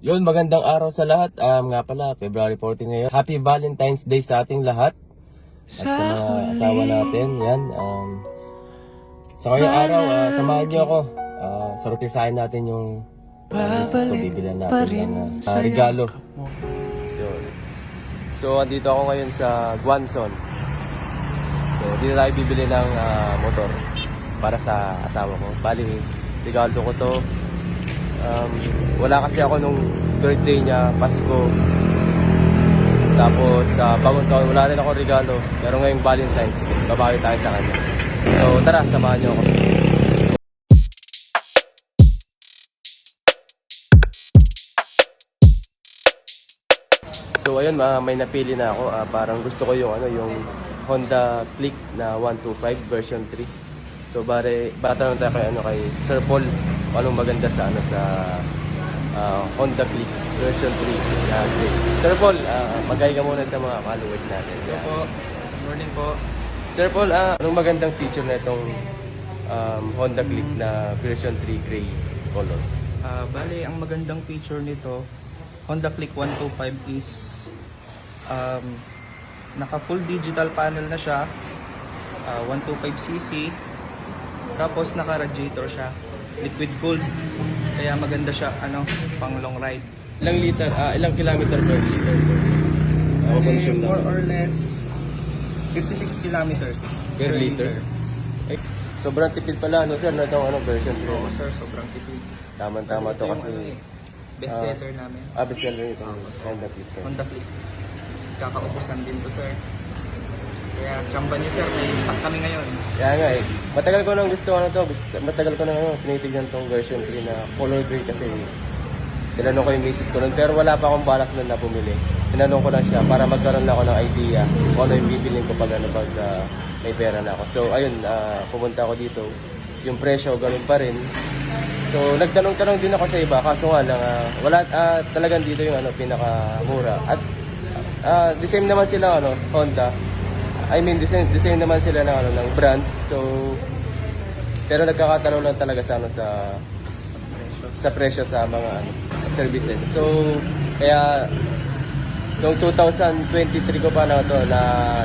Yun, magandang araw sa lahat. Nga pala, February 14 ngayon. Happy Valentine's Day sa ating lahat. At sa mga asawa natin, yan. Sa ngayong araw, samahan niyo ako. Sorpresahin natin yung misis ko. Bibilan natin ng regalo. Yun. So, andito ako ngayon sa Guanzon. So, dito tayo bibili ng motor para sa asawa ko. Bali, regalo ko to. Wala kasi ako nung birthday niya, Pasko. Tapos bagong taon, wala rin ako regalo. Pero ngayong Valentine's, babawi tayo sa kanya. So tara, samahan niyo ako. So ayun, may napili na ako. Parang gusto ko yung Honda Click na 125 version 3. So bata lang tayo kay Sir Paul kung anong maganda sa Honda Click version 3. Sir Paul, magay ka muna sa mga followers natin. Hello po. Good morning po. Sir Paul, anong magandang feature na itong Honda Click na version 3 gray color? Bali, ang magandang feature nito, Honda Click 125 is naka full digital panel na siya, 125cc, tapos naka radiator siya, liquid cooled, kaya maganda siya pang long ride. Ilang kilometer per liter? More or less 56 kilometers Per liter? Eh, sobrang tipid pala, sir, na itong version 3. Oo sir, sobrang tipid. Tama-tama to kasi Best seller namin. best seller ito, Honda Click. Honda Click. Kakaubusan din to sir. Kaya tsamba niyo sir, may stock kami ngayon. Kaya nga matagal ko nang gusto matagal ko nang tinitignan tong version 3 na color gray kasi tinanong ko yung misis ko nun, pero wala pa akong balak nun na bumili. Tinanong ko lang siya para magkaroon lang ako ng idea kung ano yung bibilin ko pag may pera na ako. So ayun, pumunta ako dito. Yung presyo, ganun pa rin. So nagtanong-tanong din ako sa iba, kaso nga lang, wala, talagang dito yung pinakamura. At the same naman sila, Honda. I mean, the same naman sila ng brand. So, pero nagkakatalo lang talaga sa presyo sa mga services. So, kaya noong 2023 ko pa na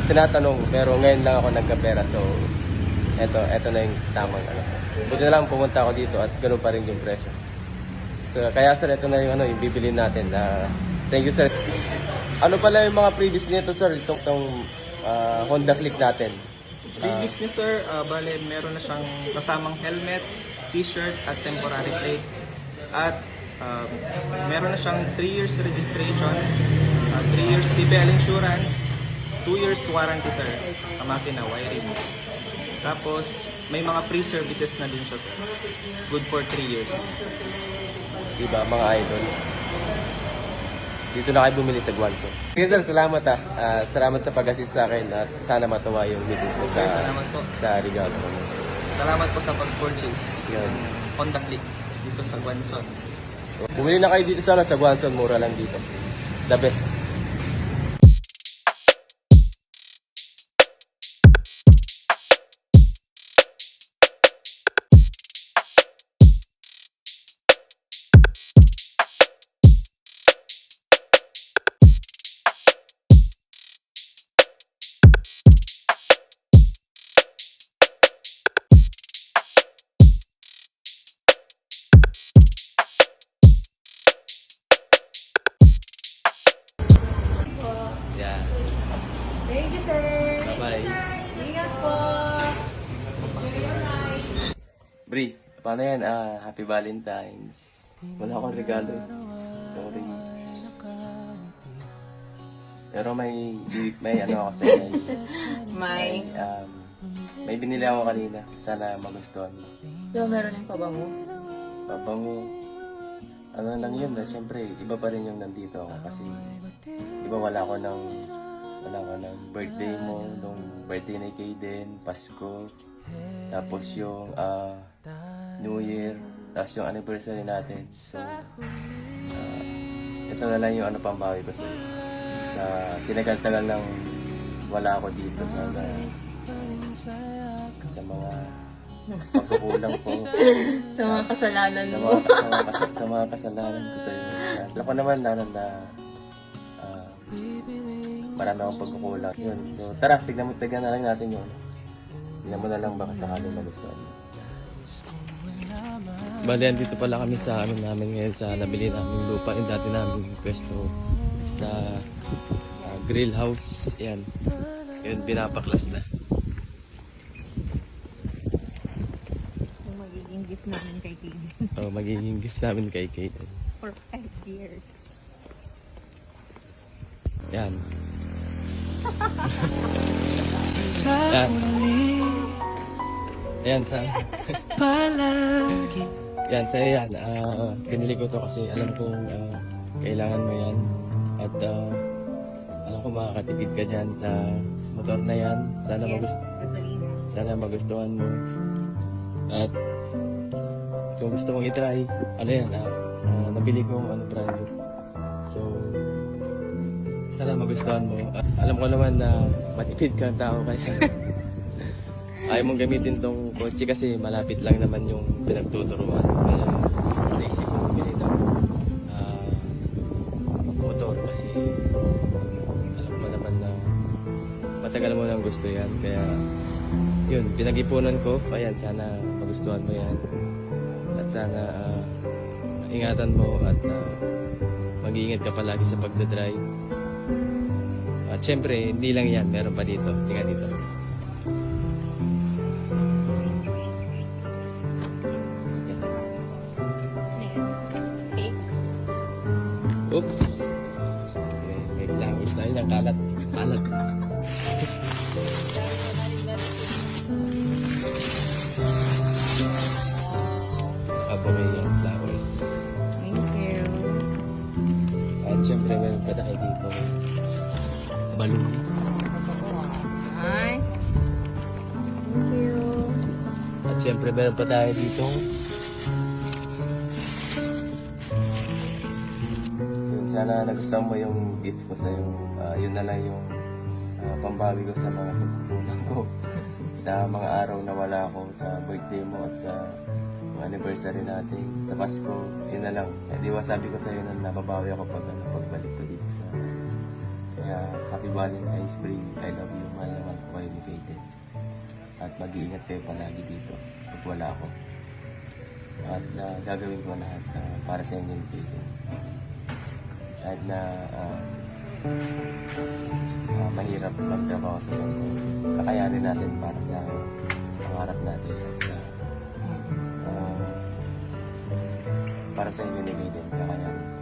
tinatanong, pero ngayon lang ako nagkapera. So, eto na yung tamang Buti na lang pumunta ako dito at ganoon pa rin yung presyo. So, kaya sir, ito na yung bibilin natin. Thank you sir. Ano pala yung mga previous nito sir, itong Honda Click natin? Previous niya sir, bale meron na siyang kasamang helmet, t-shirt at temporary plate. At meron na siyang 3 years registration, 3 years TPL insurance, 2 years warranty sir sa makina, wirings. Tapos may mga pre-services na din siya sir. Good for 3 years. Diba mga idol? Dito na kayo bumili sa Guanzon. Okay sir, salamat salamat sa pag-assist sa akin at sana matuwa yung misis mo Salamat po. sa regalo mo. Salamat po sa pag-purchase. Yun. Honda Click dito sa Guanzon. Bumili na kayo dito sa Guanzon, mura lang dito. The best. Yeah. Thank you, sir. Bye-bye. Ingat po. Enjoy your ride. Bri, paano yan? Happy Valentine's. Wala akong regalo. Sorry. Pero may ako sa inyo. May binili ako kanina. Sana magustuhan mo. So, meron yung pabango. Pabango. Ano lang yun, siyempre, iba pa rin yung nandito ako kasi iba wala ko ng birthday mo, nung birthday ni Kaden, Pasko, tapos yung New Year, tapos yung anniversary natin. So, ito na lang yung pambawi ko sa tinagal-tagal lang wala ako dito sa mga pagkukulang po. Sa mga kasalanan Sa mo. sa mga kasalanan ko sa iyo. alam ko naman na marami akong pagkukulang. Yun. So, tara, tignan na lang natin yun. Tignan mo na lang baka sakali magustuhan mo. Bali, dito pala kami sa amin namin ngayon sa nabili namin lupa. Yung dati namin pwesto sa grill house. Yan. Yun, pinapaklas na. Yung magiging gift namin kay King. Magiging gift namin kay Kate. For 5 years. Yan. Sa muli Ayan, sa... palagi. Yan, sa'yo yan. Pinili ko to kasi alam kong kailangan mo yan. At alam ko makakatipid ka dyan sa motor na yan. Gasolina. Sana magustuhan mo. At kung gusto mong itry, ano yan, nabili ko brand new. So, sana magustuhan mo. Alam ko naman na matipid ka tao kaya ayaw mong gamitin tong kotse kasi malapit lang naman yung pinagtuturuan. Kaya naisip ko bumili ng motor kasi alam mo naman na matagal mo nang gusto yan. Kaya yun, pinag-ipunan ko. Ayan, sana magustuhan mo yan. At sana ingatan mo at mag-iingat ka palagi sa pagdadrive. At syempre, hindi lang yan. Meron pa dito. Tingnan dito. Oops. May langis na yun. Ang kalat. Kalat. Nakabukay yung flowers. Thank you. At syempre, meron pa tayo dito. Balloon. Hi. Thank you. At syempre, meron pa tayo dito. Yun, sana nagustuhan mo yung gift ko sa'yo. Yun na lang yung pambawi ko sa mga pagkukulang ko. Sa mga araw na wala ako, sa birthday mo at sa anniversary natin, sa Pasko, yun na lang. Di ba sabi ko sa'yo na nababawi ako pagbalik ko dito sa... Kaya, happy Valentine's Spring. I love you. Mahal naman ko kayo ni Kaden. At mag-iingat kayo palagi dito pag wala ako. At gagawin ko lahat para sa inyo ni Kaden. At na mahirap magtrabaho sa iyo. Kakayanin natin para sa pangarap natin at sa para sa inyo ni Kaden. Kakayanin ko.